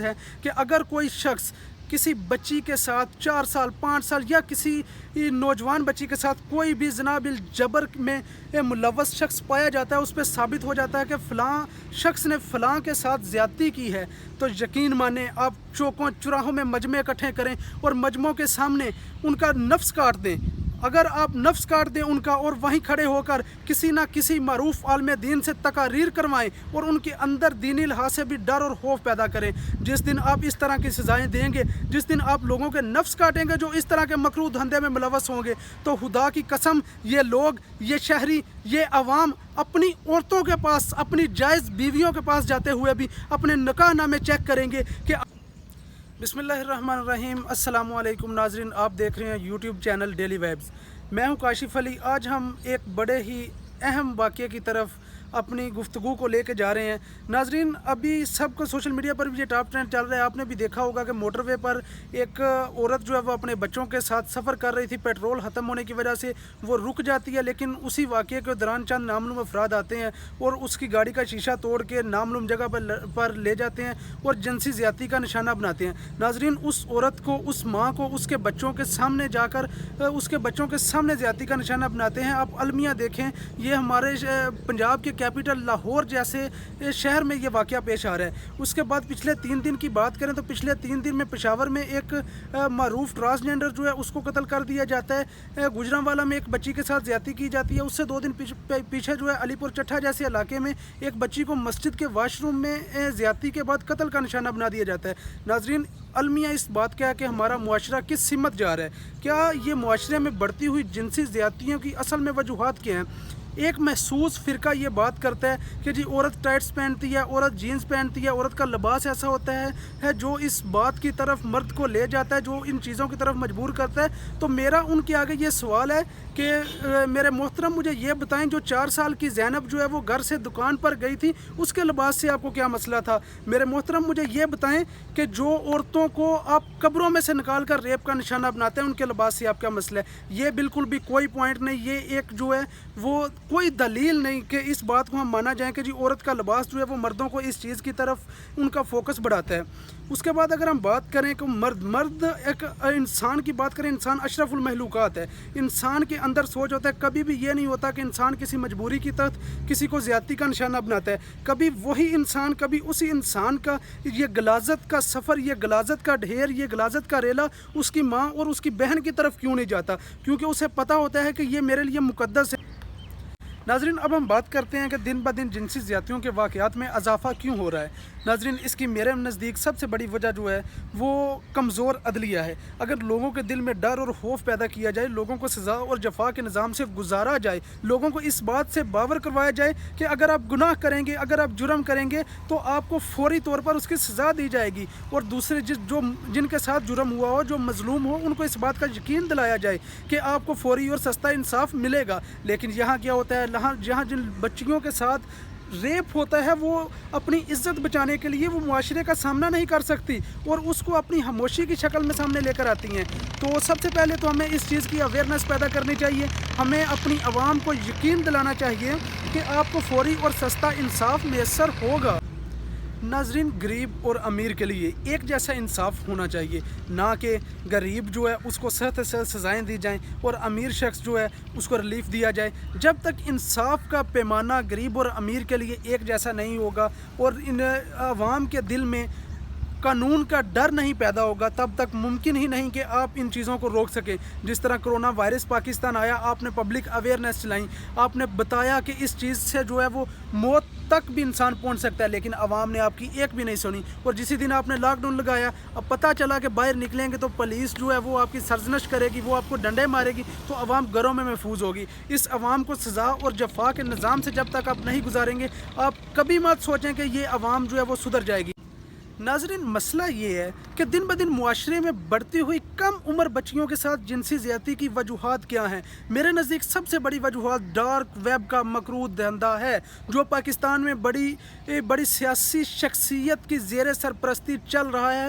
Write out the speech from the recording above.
ہے کہ اگر کوئی شخص کسی بچی کے ساتھ 4 سال 5 سال یا کسی نوجوان بچی کے ساتھ کوئی بھی جناب الجبر میں ملوث شخص پایا جاتا ہے، اس پہ ثابت ہو جاتا ہے کہ فلاں شخص نے فلاں کے ساتھ زیادتی کی ہے، تو یقین مانیں آپ چوکوں چراہوں میں مجمع اکٹھے کریں اور مجمعوں کے سامنے ان کا نفس کاٹ دیں۔ اگر آپ نفس کاٹ دیں ان کا اور وہیں کھڑے ہو کر کسی نہ کسی معروف عالم دین سے تقاریر کروائیں اور ان کے اندر دینی لحاظ سے بھی ڈر اور خوف پیدا کریں، جس دن آپ اس طرح کی سزائیں دیں گے، جس دن آپ لوگوں کے نفس کاٹیں گے جو اس طرح کے مکروہ دھندے میں ملوث ہوں گے، تو خدا کی قسم یہ لوگ، یہ شہری، یہ عوام اپنی عورتوں کے پاس، اپنی جائز بیویوں کے پاس جاتے ہوئے بھی اپنے نکاح نامے چیک کریں گے کہ بسم اللہ الرحمن الرحیم۔ السلام علیکم ناظرین، آپ دیکھ رہے ہیں یوٹیوب چینل ڈیلی ویبز۔ میں ہوں کاشف علی۔ آج ہم ایک بڑے ہی اہم واقعے کی طرف اپنی گفتگو کو لے کے جا رہے ہیں۔ ناظرین، ابھی سب کو سوشل میڈیا پر بھی یہ ٹاپ ٹرینڈ چل رہا ہے، آپ نے بھی دیکھا ہوگا کہ موٹر وے پر ایک عورت جو ہے وہ اپنے بچوں کے ساتھ سفر کر رہی تھی، پیٹرول ختم ہونے کی وجہ سے وہ رک جاتی ہے، لیکن اسی واقعے کے دوران چند نامعلوم افراد آتے ہیں اور اس کی گاڑی کا شیشہ توڑ کے نامعلوم جگہ پر لے جاتے ہیں اور جنسی زیادتی کا نشانہ بناتے ہیں۔ ناظرین، اس عورت کو، اس ماں کو اس کے بچوں کے سامنے جا کر اس کے بچوں کے سامنے زیادتی کا نشانہ بناتے ہیں۔ آپ المیہ دیکھیں، یہ ہمارے پنجاب کے کیپٹل لاہور جیسے شہر میں یہ واقعہ پیش آ رہا ہے۔ اس کے بعد پچھلے 3 دن کی بات کریں تو پچھلے 3 دن میں پشاور میں ایک معروف ٹرانسجینڈر جو ہے اس کو قتل کر دیا جاتا ہے۔ گوجرانوالا میں ایک بچی کے ساتھ زیادتی کی جاتی ہے۔ اس سے 2 دن پیچھے جو ہے علی پور چٹھا جیسے علاقے میں ایک بچی کو مسجد کے واش روم میں زیادتی کے بعد قتل کا نشانہ بنا دیا جاتا ہے۔ ناظرین، المیہ اس بات کا ہے کہ ہمارا معاشرہ کس سمت جا رہا ہے؟ کیا یہ معاشرے میں بڑھتی ہوئی جنسی زیادتیوں کی اصل میں وجوہات کیا ہیں؟ ایک محسوس فرقہ یہ بات کرتا ہے کہ جی عورت ٹائٹس پہنتی ہے، عورت جینز پہنتی ہے، عورت کا لباس ایسا ہوتا ہے جو اس بات کی طرف مرد کو لے جاتا ہے، جو ان چیزوں کی طرف مجبور کرتا ہے۔ تو میرا ان کے آگے یہ سوال ہے کہ میرے محترم مجھے یہ بتائیں، جو 4 سال کی زینب جو ہے وہ گھر سے دکان پر گئی تھی، اس کے لباس سے آپ کو کیا مسئلہ تھا؟ میرے محترم مجھے یہ بتائیں کہ جو عورتوں کو آپ قبروں میں سے نکال کر ریپ کا نشانہ بناتے ہیں، ان کے لباس سے آپ کیا مسئلہ ہے؟ یہ بالکل بھی کوئی پوائنٹ نہیں، یہ ایک جو ہے وہ کوئی دلیل نہیں کہ اس بات کو ہم مانا جائیں کہ جی عورت کا لباس جو ہے وہ مردوں کو اس چیز کی طرف ان کا فوکس بڑھاتا ہے۔ اس کے بعد اگر ہم بات کریں کہ مرد ایک انسان کی بات کریں، انسان اشرف المخلوقات ہے۔ انسان کے اندر سوچ ہوتا ہے، کبھی بھی یہ نہیں ہوتا کہ انسان کسی مجبوری کی تحت کسی کو زیادتی کا نشانہ بناتا ہے۔ کبھی وہی انسان، کبھی اسی انسان کا یہ غلاظت کا سفر، یہ غلاظت کا ڈھیر، یہ غلاظت کا ریلا اس کی ماں اور اس کی بہن کی طرف کیوں نہیں جاتا؟ کیونکہ اسے پتہ ہوتا ہے کہ یہ میرے لیے مقدس ہے۔ ناظرین، اب ہم بات کرتے ہیں کہ دن بدن جنسی زیادتیوں کے واقعات میں اضافہ کیوں ہو رہا ہے۔ ناظرین، اس کی میرے نزدیک سب سے بڑی وجہ جو ہے وہ کمزور عدلیہ ہے۔ اگر لوگوں کے دل میں ڈر اور خوف پیدا کیا جائے، لوگوں کو سزا اور جفا کے نظام سے گزارا جائے، لوگوں کو اس بات سے باور کروایا جائے کہ اگر آپ گناہ کریں گے، اگر آپ جرم کریں گے تو آپ کو فوری طور پر اس کی سزا دی جائے گی، اور دوسرے جن کے ساتھ جرم ہوا ہو، جو مظلوم ہو، ان کو اس بات کا یقین دلایا جائے کہ آپ کو فوری اور سستا انصاف ملے گا۔ لیکن یہاں کیا ہوتا ہے، جہاں جن بچیوں کے ساتھ ریپ ہوتا ہے، وہ اپنی عزت بچانے کے لیے وہ معاشرے کا سامنا نہیں کر سکتی اور اس کو اپنی خاموشی کی شکل میں سامنے لے کر آتی ہیں۔ تو سب سے پہلے تو ہمیں اس چیز کی اویئرنیس پیدا کرنی چاہیے، ہمیں اپنی عوام کو یقین دلانا چاہیے کہ آپ کو فوری اور سستا انصاف میسر ہوگا۔ ناظرین، غریب اور امیر کے لیے ایک جیسا انصاف ہونا چاہیے، نہ کہ غریب جو ہے اس کو سخت سے سزائیں دی جائیں اور امیر شخص جو ہے اس کو ریلیف دیا جائے۔ جب تک انصاف کا پیمانہ غریب اور امیر کے لیے ایک جیسا نہیں ہوگا اور ان عوام کے دل میں قانون کا ڈر نہیں پیدا ہوگا، تب تک ممکن ہی نہیں کہ آپ ان چیزوں کو روک سکیں۔ جس طرح کرونا وائرس پاکستان آیا، آپ نے پبلک اویئرنیس چلائیں، آپ نے بتایا کہ اس چیز سے جو ہے وہ موت تک بھی انسان پہنچ سکتا ہے، لیکن عوام نے آپ کی ایک بھی نہیں سنی۔ اور جسی دن آپ نے لاک ڈاؤن لگایا، اب پتہ چلا کہ باہر نکلیں گے تو پولیس جو ہے وہ آپ کی سرزنش کرے گی، وہ آپ کو ڈنڈے مارے گی، تو عوام گھروں میں محفوظ ہوگی۔ اس عوام کو سزا اور جفا کے نظام سے جب تک آپ نہیں گزاریں گے، آپ کبھی مت سوچیں کہ یہ عوام جو ہے وہ سدھر جائے گی۔ ناظرین، مسئلہ یہ ہے کہ دن بدن معاشرے میں بڑھتی ہوئی کم عمر بچیوں کے ساتھ جنسی زیادتی کی وجوہات کیا ہیں؟ میرے نزدیک سب سے بڑی وجوہات ڈارک ویب کا مکروہ دھندا ہے، جو پاکستان میں بڑی سیاسی شخصیت کی زیر سرپرستی چل رہا ہے۔